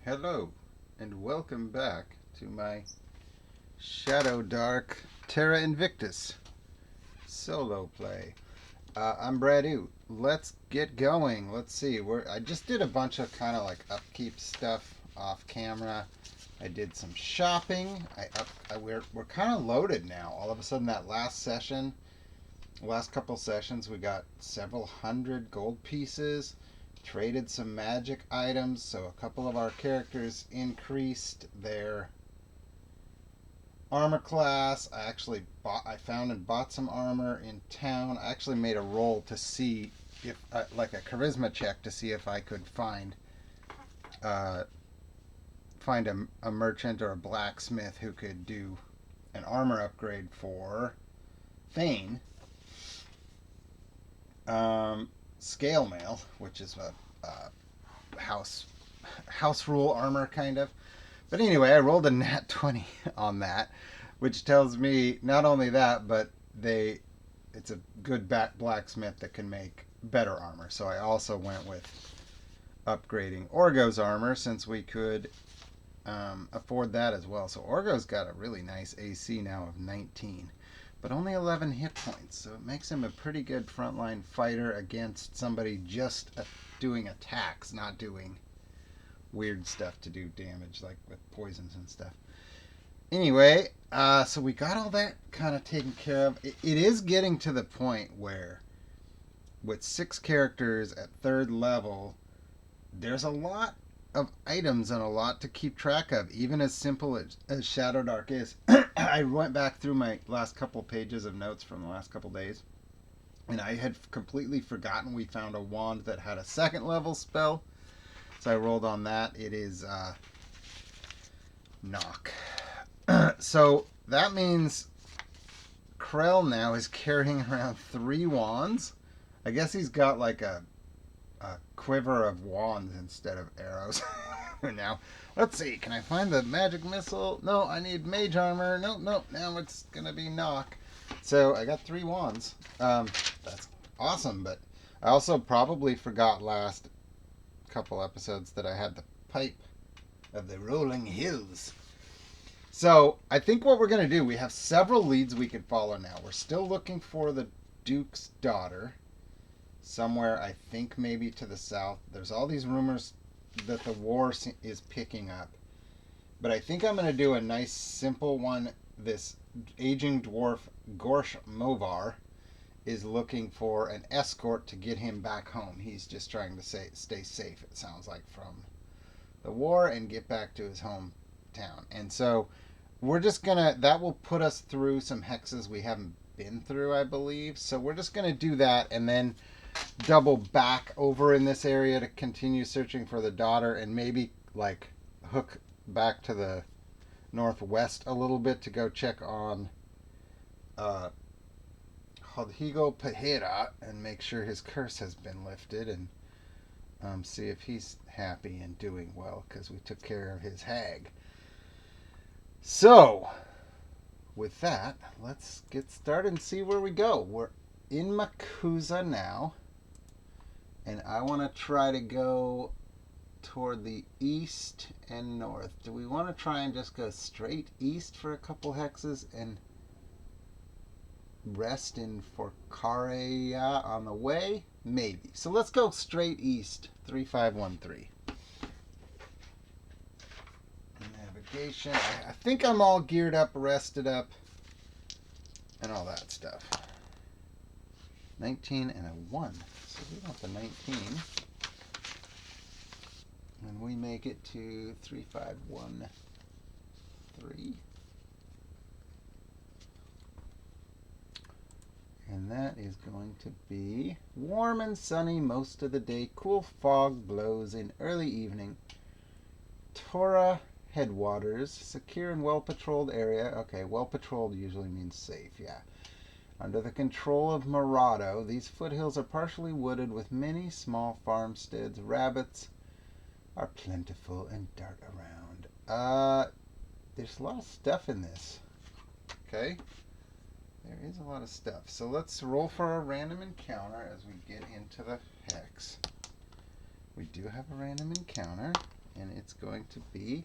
Hello, and welcome back to my Shadowdark Terra Invictus solo play. I'm Bradu. Let's get going. Let's see. I just did a bunch of kind of like upkeep stuff off camera. I did some shopping. We're kind of loaded now. All of a sudden, that last couple sessions, we got several hundred gold pieces. Traded some magic items, so a couple of our characters increased their armor class. I found and bought some armor in town. I actually made a roll to see if, like a charisma check, to see if I could uh, find a merchant or a blacksmith who could do an armor upgrade for Thane. Scale mail, which is a house rule armor kind of. But anyway, I rolled a nat 20 on that, which tells me not only that, but it's a good blacksmith that can make better armor. So I also went with upgrading Orgo's armor since we could afford that as well. So Orgo's got a really nice AC now of 19, but only 11 hit points. So it makes him a pretty good frontline fighter against somebody just doing attacks, not doing weird stuff to do damage, like with poisons and stuff. Anyway, so we got all that kind of taken care of. It is getting to the point where, with 6 characters at 3rd level, there's a lot of items and a lot to keep track of, even as simple as Shadowdark is. I went back through my last couple pages of notes from the last couple days, and I had completely forgotten we found a wand that had a 2nd level spell. So I rolled on that. It is knock. So that means Krell now is carrying around 3 wands. I guess he's got like a quiver of wands instead of arrows. Now, let's see. Can I find the magic missile? No, I need mage armor. Nope. Now it's going to be knock. So I got 3 wands. That's awesome, but I also probably forgot last couple episodes that I had the pipe of the rolling hills. So I think what we're going to do, we have several leads we can follow now. We're still looking for the Duke's daughter somewhere, I think maybe to the south. There's all these rumors that the war is picking up, but I think I'm going to do a nice simple one. This aging dwarf Gorsh Movar is looking for an escort to get him back home. He's just trying to stay safe, it sounds like, from the war and get back to his hometown. And so we're just gonna, that will put us through some hexes we haven't been through, I believe. So we're just gonna do that and then double back over in this area to continue searching for the daughter, and maybe like hook back to the northwest a little bit to go check on Rodrigo Pejera and make sure his curse has been lifted, and see if he's happy and doing well, because we took care of his hag. So, with that, let's get started and see where we go. We're in Makusa now, and I want to try to go toward the east and north. Do we want to try and just go straight east for a couple hexes and rest in Forcaria on the way? Maybe. So let's go straight east, 3513. Navigation. I think I'm all geared up, rested up, and all that stuff. 19 and a 1. So we want the 19. And we make it to 3513. And that is going to be warm and sunny most of the day. Cool fog blows in early evening. Torah headwaters, secure and well-patrolled area. Okay, well-patrolled usually means safe, yeah. Under the control of Morado, these foothills are partially wooded with many small farmsteads. Rabbits are plentiful and dart around. There's a lot of stuff in this. Okay. There is a lot of stuff. So let's roll for a random encounter as we get into the hex. We do have a random encounter, and it's going to be,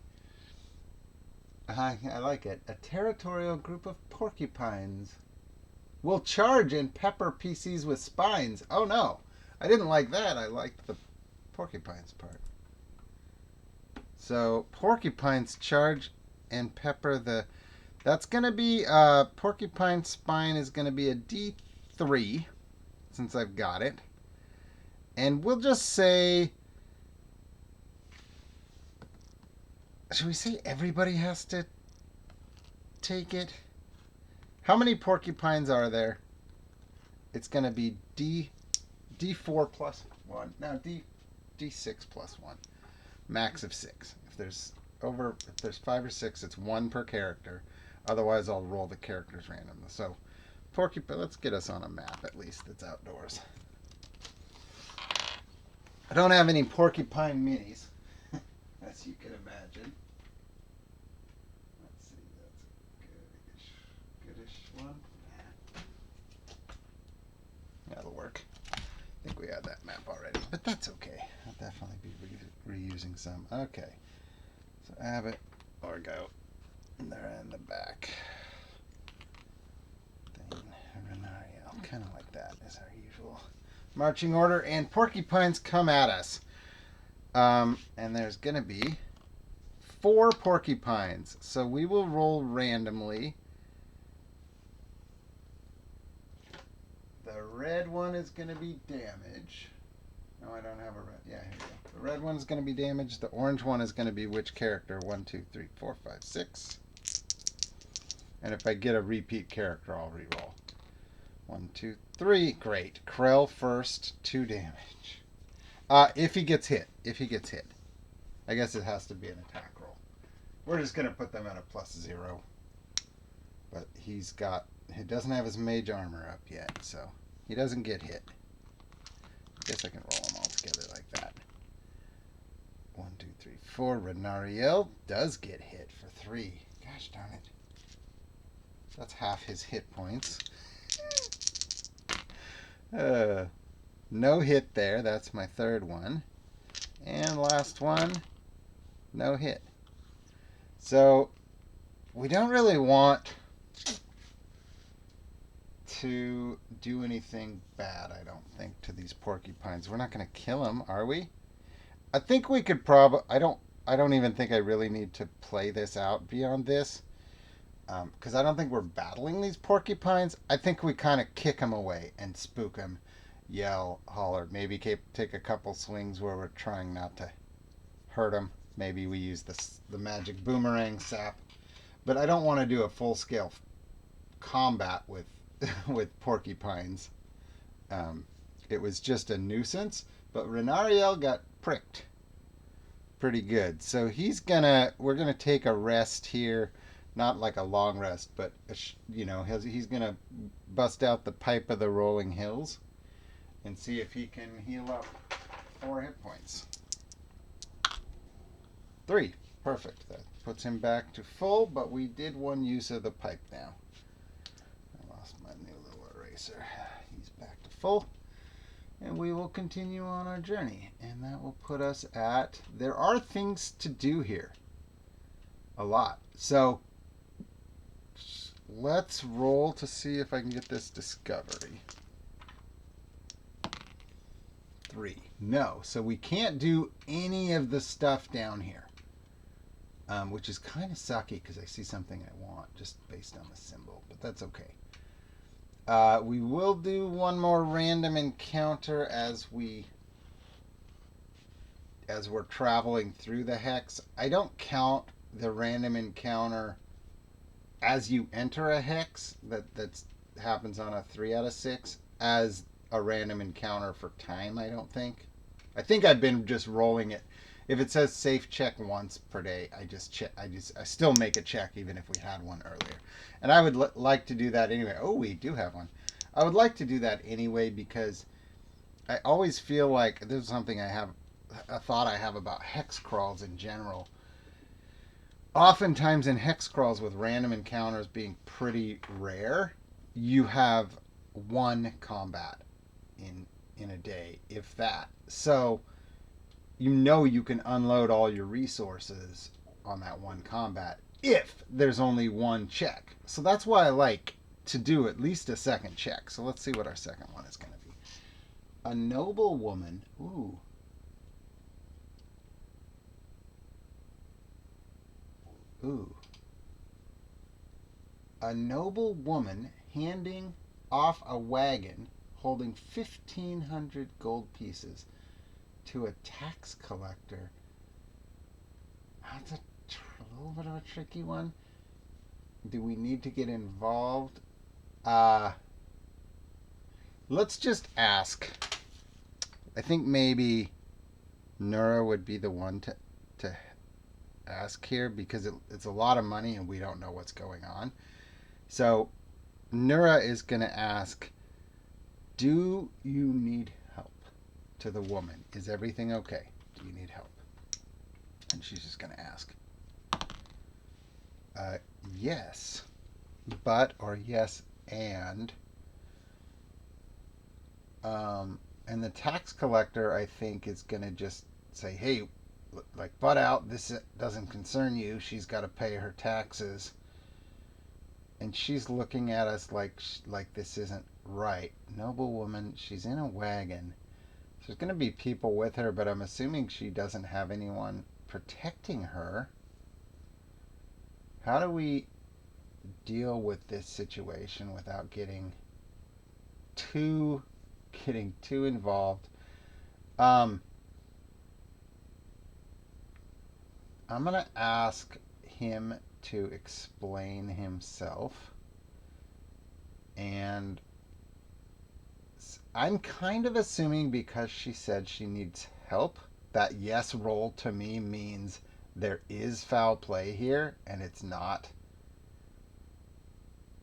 I like it, a territorial group of porcupines will charge and pepper PCs with spines. Oh no, I didn't like that. I liked the porcupines part. So porcupines charge and pepper the. That's gonna be porcupine spine is gonna be a D3 since I've got it, and we'll just say. Should we say everybody has to take it? How many porcupines are there? It's gonna be D4 plus 1. No, D6 plus 1. Max of 6. If there's 5 or 6, it's 1 per character. Otherwise, I'll roll the characters randomly. So, porcupine. Let's get us on a map at least that's outdoors. I don't have any porcupine minis, as you can imagine. Let's see. That's a goodish one. That'll work. I think we had that map already, but that's okay. I'll definitely be reusing some. Okay, so Abbott, Orgo, and they're in the back. Thane, Renario, kind of like that is our usual marching order. And porcupines come at us. And there's going to be 4 porcupines. So we will roll randomly. The red one is going to be damage. No, I don't have a red. Yeah, here we go. The red one is going to be damage. The orange one is going to be which character? 1, 2, 3, 4, 5, 6. And if I get a repeat character, I'll reroll. 1, 2, 3. Great. Krell first. 2 damage. If he gets hit. If he gets hit. I guess it has to be an attack roll. We're just going to put them at a +0. But he doesn't have his mage armor up yet, so he doesn't get hit. I guess I can roll them all together like that. 1, 2, 3, 4. Renariel does get hit for 3. Gosh darn it. That's half his hit points. No hit there. That's my third one. And last one, no hit. So we don't really want to do anything bad, I don't think, to these porcupines. We're not going to kill them, are we? I think we could probably. I don't even think I really need to play this out beyond this, because I don't think we're battling these porcupines. I think we kind of kick them away and spook them, yell, holler. Maybe take a couple swings where we're trying not to hurt them. Maybe we use the magic boomerang sap, but I don't want to do a full scale combat with porcupines. It was just a nuisance, but Renariel got pricked pretty good. So we're gonna take a rest here, not like a long rest, but he's gonna bust out the pipe of the rolling hills and see if he can heal up 4 hit points. 3, perfect. That puts him back to full, but we did 1 use of the pipe now. I lost my new little eraser. He's back to full. And we will continue on our journey. And that will put us at... There are things to do here. A lot. So, let's roll to see if I can get this discovery. 3. No. So we can't do any of the stuff down here. Which is kind of sucky because I see something I want just based on the symbol. But that's okay. We will do 1 more random encounter as we're traveling through the hex. I don't count the random encounter as you enter a hex that happens on a 3 out of 6 as a random encounter for time. I don't think. I think I've been just rolling it. If it says safe check once per day, I still make a check even if we had one earlier. And I would like to do that anyway. Oh, we do have one. I would like to do that anyway because I always feel like this is something a thought I have about hex crawls in general. Oftentimes in hex crawls with random encounters being pretty rare, you have 1 combat in a day, if that. So you know you can unload all your resources on that one combat if there's only one check. So that's why I like to do at least a second check. So let's see what our second one is going to be. A noble woman. Ooh. Ooh. A noble woman handing off a wagon holding 1,500 gold pieces to a tax collector. That's a little bit of a tricky one. Do we need to get involved? Let's just ask. I think maybe Nura would be the one to ask here because it's a lot of money and we don't know what's going on. So Nura is going to ask, do you need help? To the woman. Is everything okay? Do you need help? And she's just going to ask. Yes. But, or yes, and. And the tax collector, I think, is going to just say, hey, like, butt out. This doesn't concern you. She's got to pay her taxes. And she's looking at us like this isn't right. Noble woman, she's in a wagon. There's going to be people with her, but I'm assuming she doesn't have anyone protecting her. How do we deal with this situation without getting too involved? I'm going to ask him to explain himself. And I'm kind of assuming because she said she needs help, that yes roll to me means there is foul play here and it's not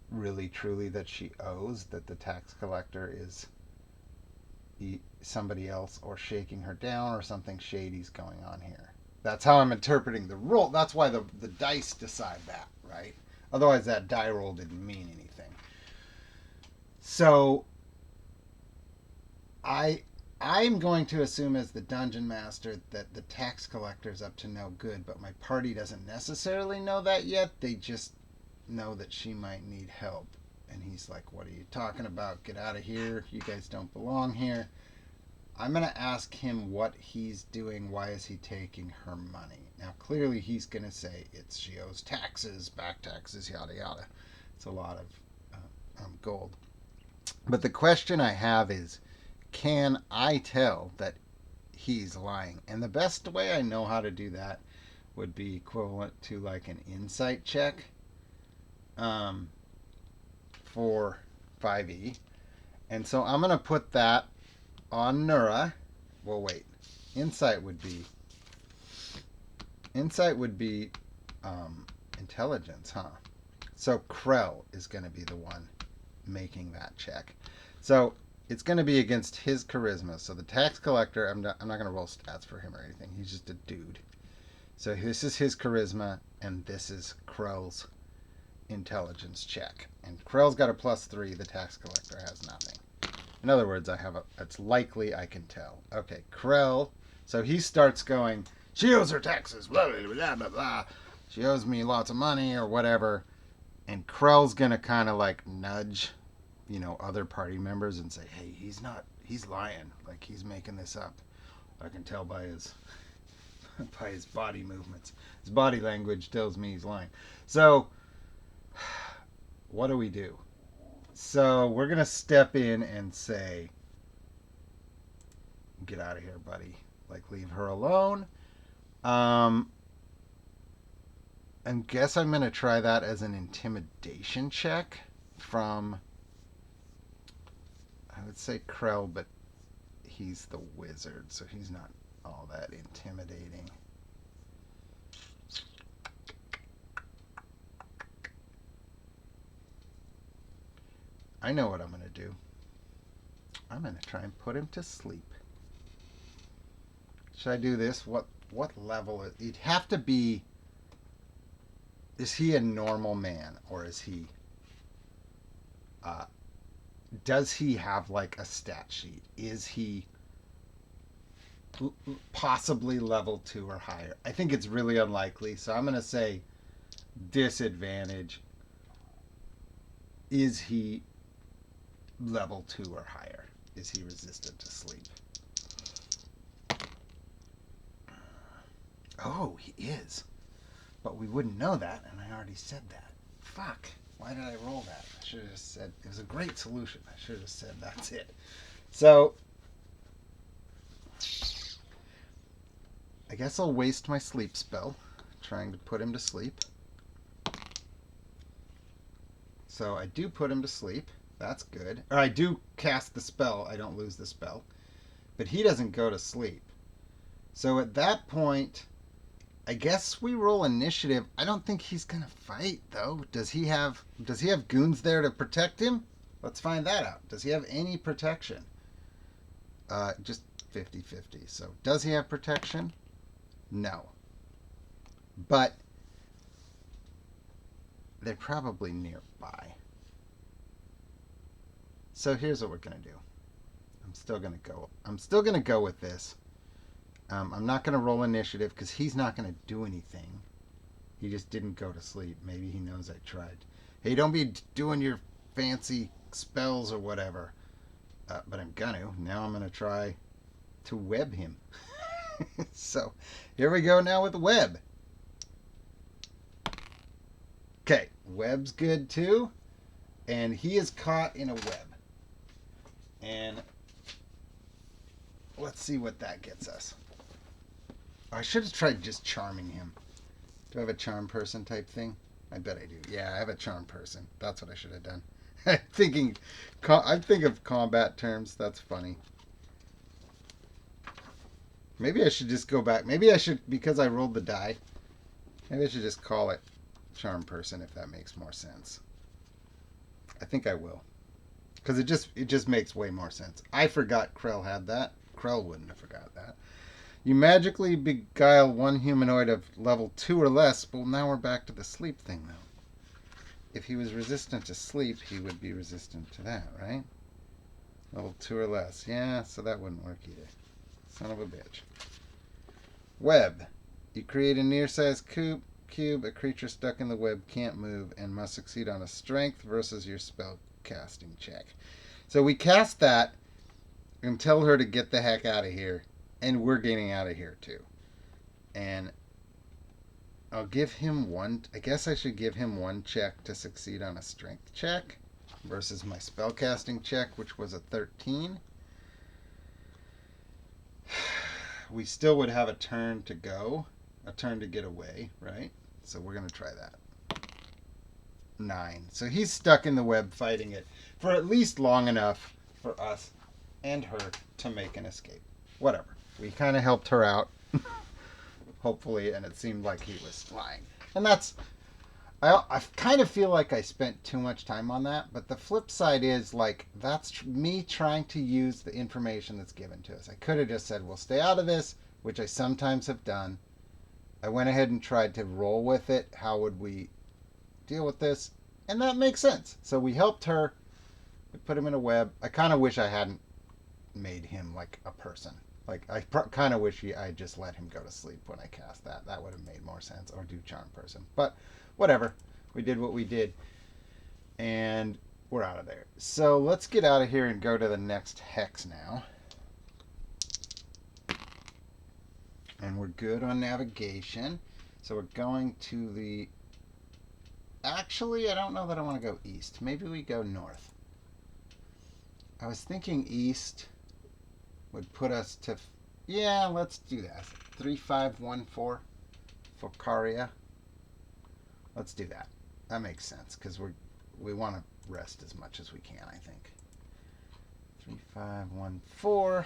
really truly that she owes, that the tax collector is somebody else or shaking her down or something shady's going on here. That's how I'm interpreting the roll. That's why the dice decide that, right? Otherwise that die roll didn't mean anything. So I'm going to assume as the dungeon master that the tax collector's up to no good, but my party doesn't necessarily know that yet. They just know that she might need help. And he's like, what are you talking about? Get out of here. You guys don't belong here. I'm going to ask him what he's doing. Why is he taking her money? Now, clearly he's going to say she owes taxes, back taxes, yada, yada. It's a lot of gold. But the question I have is, can I tell that he's lying? And the best way I know how to do that would be equivalent to like an insight check for 5e. And so I'm going to put that on Nura. Well, wait. Insight would be intelligence, huh? So Krell is going to be the one making that check. So it's going to be against his charisma. So the tax collector, I'm not going to roll stats for him or anything. He's just a dude. So this is his charisma, and this is Krell's intelligence check. And Krell's got a +3. The tax collector has nothing. In other words, it's likely I can tell. Okay, Krell. So he starts going, she owes her taxes, blah, blah, blah, blah, blah. She owes me lots of money or whatever. And Krell's going to kind of like nudge, other party members and say, hey, he's lying. Like he's making this up. I can tell by his body movements. His body language tells me he's lying. So what do we do? So we're going to step in and say, get out of here, buddy. Like, leave her alone. And guess I'm going to try that as an intimidation check from, I would say Krell, but he's the wizard, so he's not all that intimidating. I know what I'm going to do. I'm going to try and put him to sleep. Should I do this? What level? It'd have to be... Is he a normal man, or is he... does he have, like, a stat sheet? Is he possibly level 2 or higher. I think it's really unlikely, so I'm going to say disadvantage. Is he level 2 or higher? Is he resistant to sleep? Oh, he is. But we wouldn't know that, and I already said that. Fuck. Why did I roll that? I should have just said, it was a great solution. I should have said that's it. So, I guess I'll waste my sleep spell trying to put him to sleep. So I do put him to sleep. That's good. Or I do cast the spell. I don't lose the spell. But he doesn't go to sleep. So at that point, I guess we roll initiative. I don't think he's going to fight, though. Does he have goons there to protect him? Let's find that out. Does he have any protection? Just 50-50. So does he have protection? No. But they're probably nearby. So here's what we're going to do. I'm still going to go with this. I'm not going to roll initiative because he's not going to do anything. He just didn't go to sleep. Maybe he knows I tried. Hey, don't be doing your fancy spells or whatever. But I'm going to. Now I'm going to try to web him. So here we go now with web. Okay, web's good too. And he is caught in a web. And let's see what that gets us. I should have tried just charming him. Do I have a charm person type thing? I bet I do. Yeah, I have a charm person. That's what I should have done. I think of combat terms. That's funny. Maybe I should just go back. Maybe I should, because I rolled the die, maybe I should just call it charm person if that makes more sense. I think I will. Because it just makes way more sense. I forgot Krell had that. Krell wouldn't have forgot that. You magically beguile one humanoid of level 2 or less. Well, now we're back to the sleep thing, though. If he was resistant to sleep, he would be resistant to that, right? Level 2 or less. Yeah, so that wouldn't work either. Son of a bitch. Web. You create a near-sized cube. A creature stuck in the web can't move and must succeed on a strength versus your spell casting check. So we cast that and tell her to get the heck out of here. And we're getting out of here too. And I'll give him one. I guess I should give him one check to succeed on a strength check versus my spellcasting check, which was a 13. We still would have a turn to go, a turn to get away, right? So we're going to try that. 9. So he's stuck in the web fighting it for at least long enough for us and her to make an escape. Whatever. We kind of helped her out, hopefully, and it seemed like he was flying. And that's... I kind of feel like I spent too much time on that, but the flip side is, like, that's me trying to use the information that's given to us. I could have just said, we'll stay out of this, which I sometimes have done. I went ahead and tried to roll with it. How would we deal with this? And that makes sense. So we helped her. We put him in a web. I kind of wish I hadn't made him like a person. Like, I kind of wish I just let him go to sleep when I cast that. That would have made more sense. Or do charm person. But whatever. We did what we did. And we're out of there. So let's get out of here and go to the next hex now. And we're good on navigation. So we're going to the... Actually, I don't know that I want to go east. Maybe we go north. I was thinking east would put us to... Yeah, let's do that. 3514 Focaria. Let's do that. That makes sense, because we want to rest as much as we can, I think. 3514.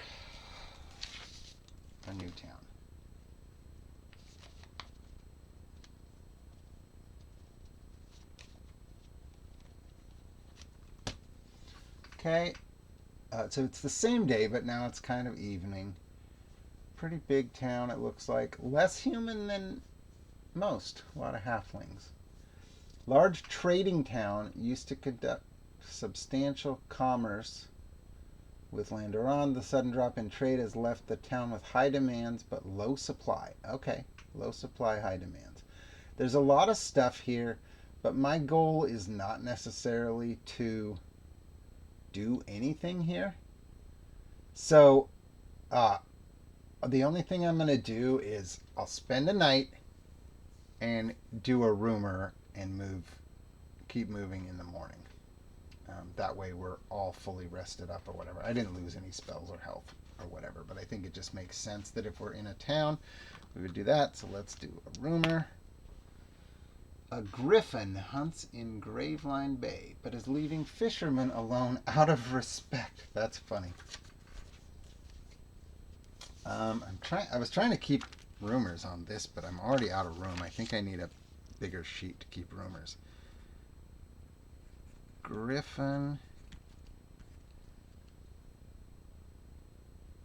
A new town. Okay, so it's the same day, but now it's kind of evening. Pretty big town, it looks like. Less human than most. A lot of halflings. Large trading town used to conduct substantial commerce with Landoran. The sudden drop in trade has left the town with high demands but low supply. Okay, low supply, high demands. There's a lot of stuff here, but my goal is not necessarily to do anything here. So, the only thing I'm going to do is I'll spend a night and do a rumor and keep moving in the morning. That way we're all fully rested up or whatever. I didn't lose any spells or health or whatever, but I think it just makes sense that if we're in a town, we would do that. So let's do a rumor. A griffin hunts in Graveline Bay, but is leaving fishermen alone out of respect. That's funny. I was trying to keep rumors on this, but I'm already out of room. I think I need a bigger sheet to keep rumors. Griffin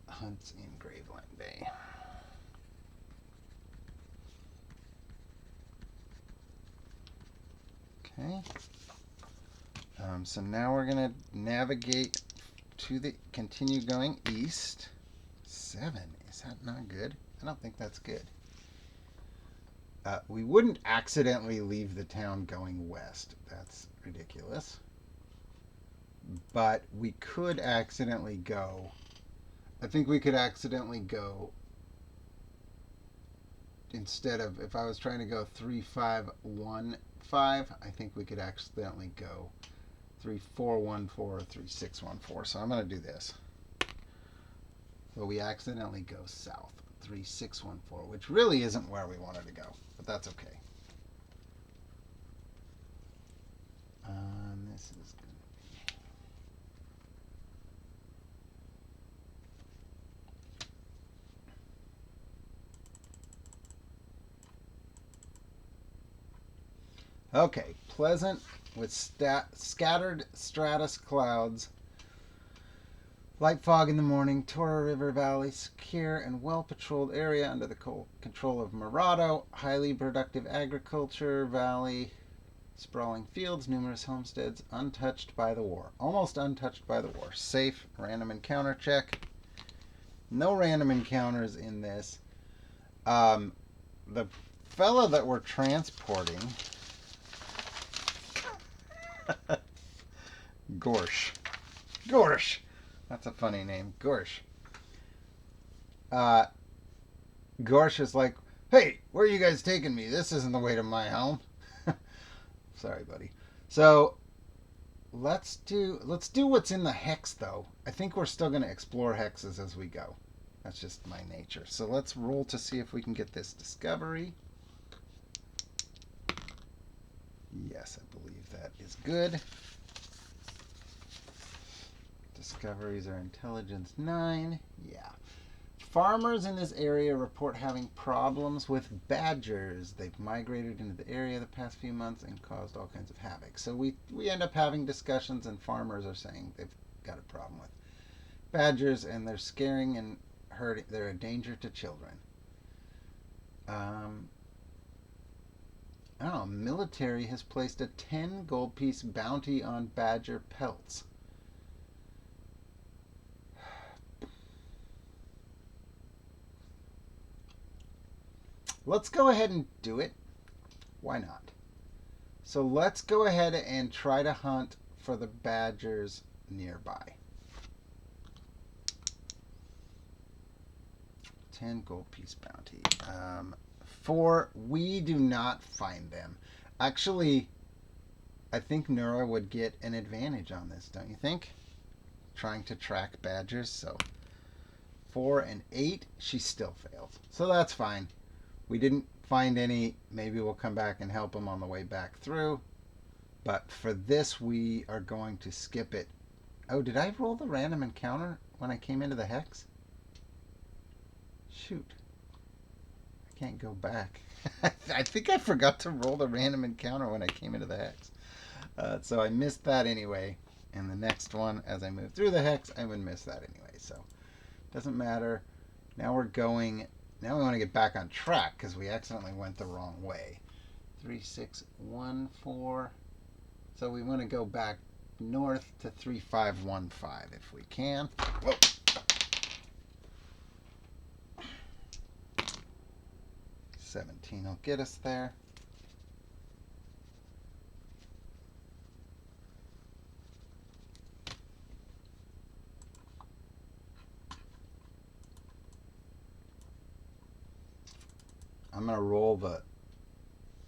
hunts in Graveline Bay. Okay. So now we're going to navigate continue going east. 7. Is that not good? I don't think that's good. We wouldn't accidentally leave the town going west. That's ridiculous. But we could accidentally go. I think we could accidentally go. Instead of, if I was trying to go 3-5-1-5, I think we could accidentally go 3-4-1-4 or 3-6-1-4. So I'm going to do this. But we accidentally go south. 3-6-1-4, which really isn't where we wanted to go. But that's okay. This is going to be... Okay. Pleasant with scattered stratus clouds. Light fog in the morning, Tora River Valley, secure and well-patrolled area under the control of Murado, highly productive agriculture, valley, sprawling fields, numerous homesteads, untouched by the war. Almost untouched by the war. Safe, random encounter check. No random encounters in this. The fella that we're transporting... Gorsh. That's a funny name. Gorsh. Gorsh is like, hey, where are you guys taking me? This isn't the way to my home. Sorry, buddy. So let's do what's in the hex, though. I think we're still going to explore hexes as we go. That's just my nature. So let's roll to see if we can get this discovery. Yes, I believe that is good. Discoveries are intelligence 9. Yeah. Farmers in this area report having problems with badgers. They've migrated into the area the past few months and caused all kinds of havoc. So we end up having discussions, and farmers are saying they've got a problem with badgers, and they're scaring and hurting. They're a danger to children. Military has placed a 10 gold piece bounty on badger pelts. Let's go ahead and do it. Why not? So let's go ahead and try to hunt for the badgers nearby. 10 gold piece bounty. 4, we do not find them. Actually, I think Nura would get an advantage on this, don't you think? Trying to track badgers. So 4 and 8, she still failed. So that's fine. We didn't find any. Maybe we'll come back and help them on the way back through. But for this, we are going to skip it. Oh, did I roll the random encounter when I came into the hex? Shoot. I can't go back. I think I forgot to roll the random encounter when I came into the hex. So I missed that anyway. And the next one, as I move through the hex, I would miss that anyway. So doesn't matter. Now we're going... Now we want to get back on track because we accidentally went the wrong way. 3, 6, 1, 4. So we want to go back north to 3515 if we can. Whoa. 17 will get us there. I'm gonna roll the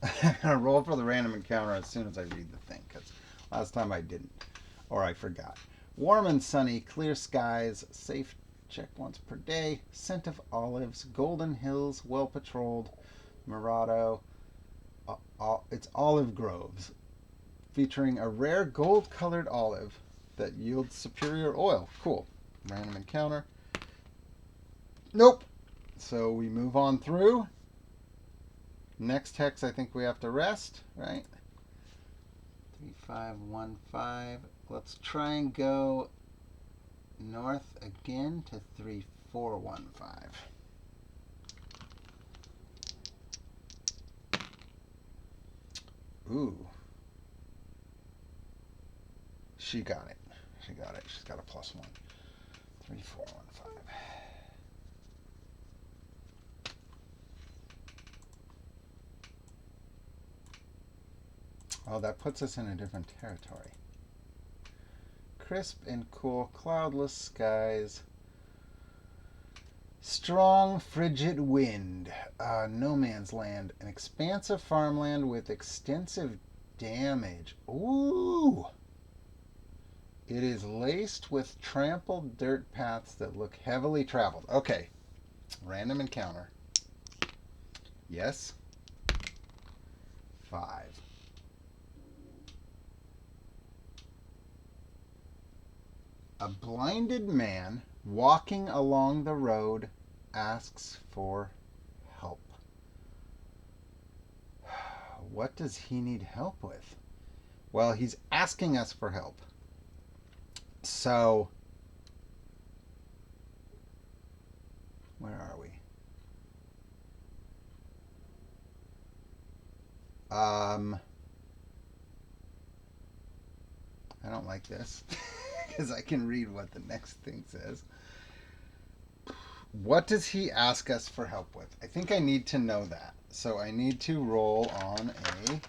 I'm gonna roll for the random encounter as soon as I read the thing, because last time I didn't, or I forgot. Warm and sunny, clear skies, safe check once per day, scent of olives, golden hills, well patrolled, Murado. It's olive groves, featuring a rare gold-colored olive that yields superior oil. Cool. Random encounter. Nope. So we move on through. Next hex, I think we have to rest, right? 3515. Let's try and go north again to 3415. Ooh. She got it. She got it. She's got a +1. 3415. Oh, that puts us in a different territory. Crisp and cool, cloudless skies. Strong, frigid wind. No man's land. An expansive farmland with extensive damage. Ooh! It is laced with trampled dirt paths that look heavily traveled. Okay. Random encounter. Yes. 5. A blinded man walking along the road asks for help. What does he need help with? Well, he's asking us for help. So, where are we? I don't like this because I can read what the next thing says. What does he ask us for help with? I think I need to know that. So I need to roll on a...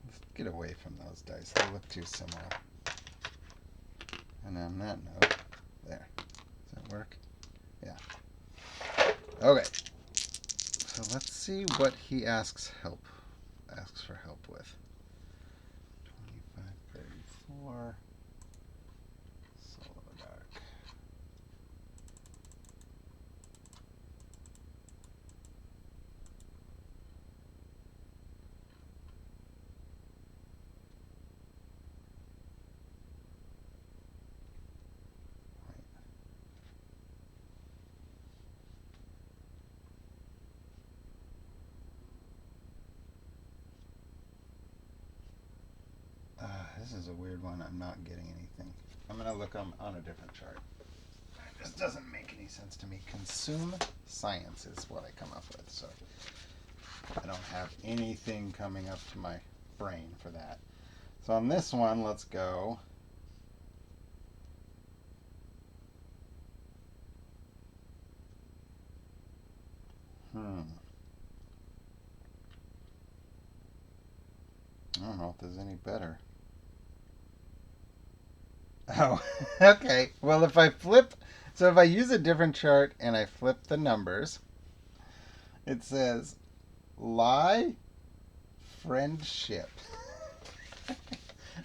Let's get away from those dice. They look too similar. And on that note, there. Does that work? Yeah. Okay. So let's see what he asks for help with. 2534. Dark. This is a weird one. I'm not getting anything. I'm going to look on a different chart. It just doesn't make any sense to me. Consume science is what I come up with. So I don't have anything coming up to my brain for that. So on this one, let's go. I don't know if there's any better. Oh, okay. Well, if I use a different chart and I flip the numbers, it says lie, friendship.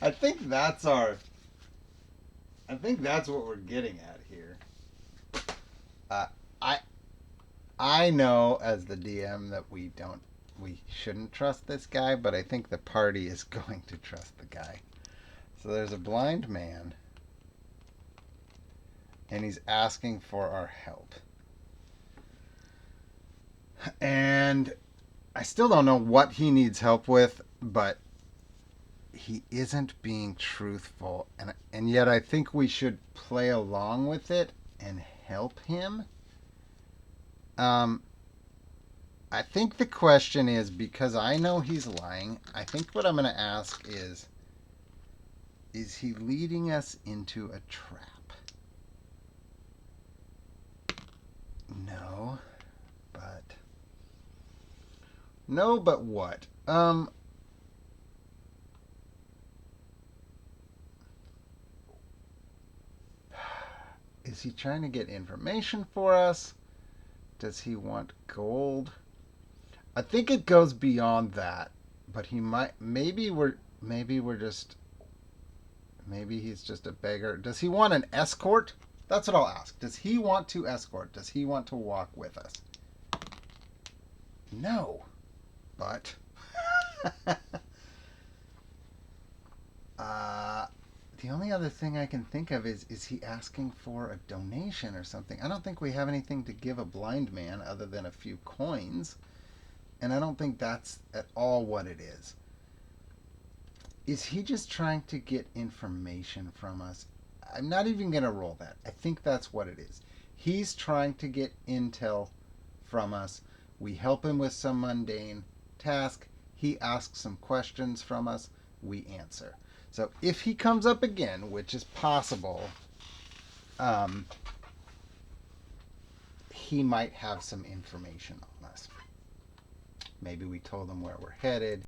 I think that's what we're getting at here. I know as the DM that we shouldn't trust this guy, but I think the party is going to trust the guy. So there's a blind man, and he's asking for our help. And I still don't know what he needs help with, but he isn't being truthful. And yet I think we should play along with it and help him. I think the question is, because I know he's lying, I think what I'm going to ask is he leading us into a trap? No, but... No, but what? Is he trying to get information for us? Does he want gold? I think it goes beyond that, but he might. Maybe we're just. Maybe he's just a beggar. Does he want an escort? That's what I'll ask. Does he want to escort? Does he want to walk with us? No, but. uh, the only other thing I can think of is he asking for a donation or something? I don't think we have anything to give a blind man other than a few coins. And I don't think that's at all what it is. Is he just trying to get information from us? I'm not even going to roll that. I think that's what it is. He's trying to get intel from us. We help him with some mundane task. He asks some questions from us. We answer. So if he comes up again, which is possible, he might have some information on us. Maybe we told him where we're headed.